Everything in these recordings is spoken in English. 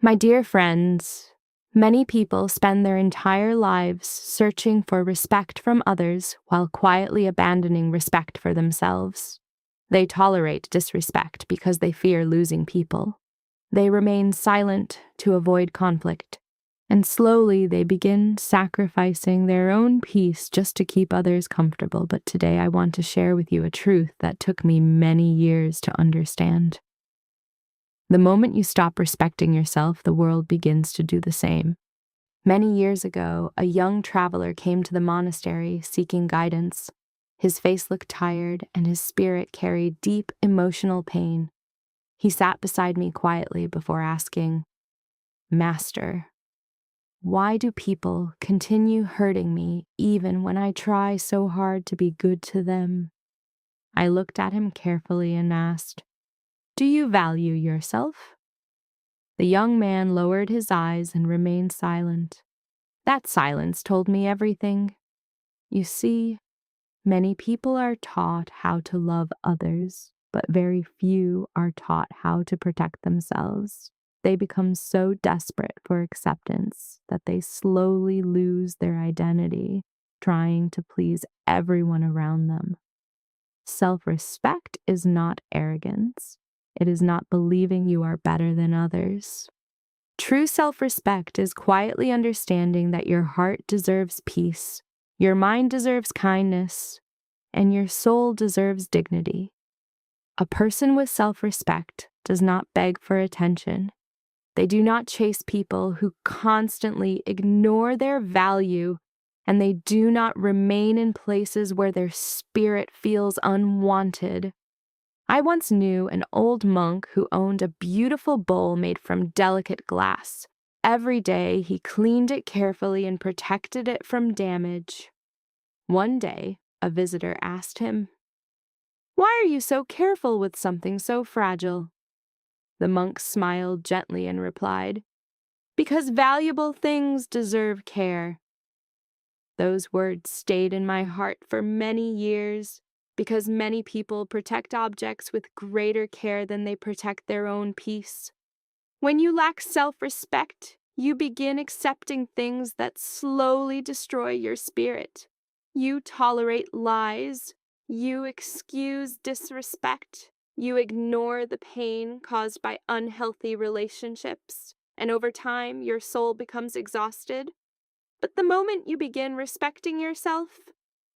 My dear friends, many people spend their entire lives searching for respect from others while quietly abandoning respect for themselves. They tolerate disrespect because they fear losing people. They remain silent to avoid conflict, and slowly they begin sacrificing their own peace just to keep others comfortable. But today I want to share with you a truth that took me many years to understand. The moment you stop respecting yourself, the world begins to do the same. Many years ago, a young traveler came to the monastery seeking guidance. His face looked tired, and his spirit carried deep emotional pain. He sat beside me quietly before asking, "Master, why do people continue hurting me even when I try so hard to be good to them?" I looked at him carefully and asked, "Do you value yourself?" The young man lowered his eyes and remained silent. That silence told me everything. You see, many people are taught how to love others, but very few are taught how to protect themselves. They become so desperate for acceptance that they slowly lose their identity, trying to please everyone around them. Self-respect is not arrogance. It is not believing you are better than others. True self-respect is quietly understanding that your heart deserves peace, your mind deserves kindness, and your soul deserves dignity. A person with self-respect does not beg for attention. They do not chase people who constantly ignore their value, and they do not remain in places where their spirit feels unwanted. I once knew an old monk who owned a beautiful bowl made from delicate glass. Every day he cleaned it carefully and protected it from damage. One day, a visitor asked him, "Why are you so careful with something so fragile?" The monk smiled gently and replied, "Because valuable things deserve care." Those words stayed in my heart for many years, because many people protect objects with greater care than they protect their own peace. When you lack self-respect, you begin accepting things that slowly destroy your spirit. You tolerate lies. You excuse disrespect. You ignore the pain caused by unhealthy relationships. And over time, your soul becomes exhausted. But the moment you begin respecting yourself,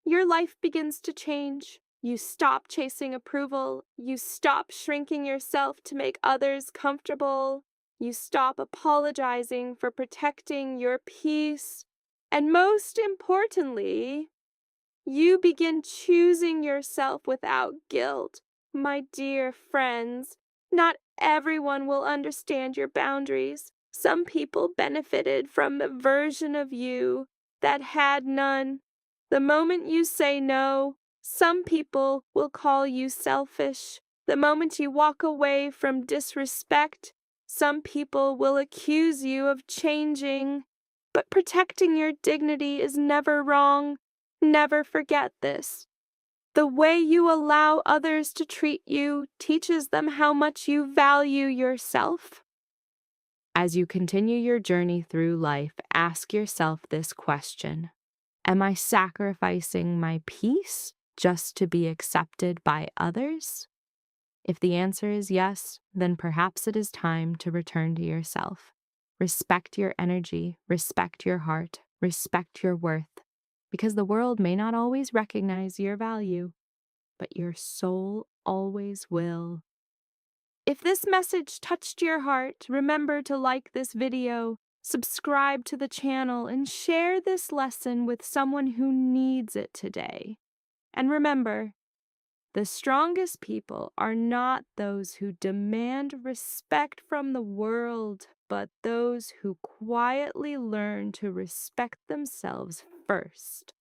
your life begins to change. You stop chasing approval. You stop shrinking yourself to make others comfortable. You stop apologizing for protecting your peace. And most importantly, you begin choosing yourself without guilt. My dear friends, not everyone will understand your boundaries. Some people benefited from a version of you that had none. The moment you say no, some people will call you selfish. The moment you walk away from disrespect, some people will accuse you of changing. But protecting your dignity is never wrong. Never forget this. The way you allow others to treat you teaches them how much you value yourself. As you continue your journey through life, ask yourself this question: am I sacrificing my peace just to be accepted by others? If the answer is yes, then perhaps it is time to return to yourself. Respect your energy, respect your heart, respect your worth, because the world may not always recognize your value, but your soul always will. If this message touched your heart, remember to like this video, subscribe to the channel, and share this lesson with someone who needs it today. And remember, the strongest people are not those who demand respect from the world, but those who quietly learn to respect themselves first.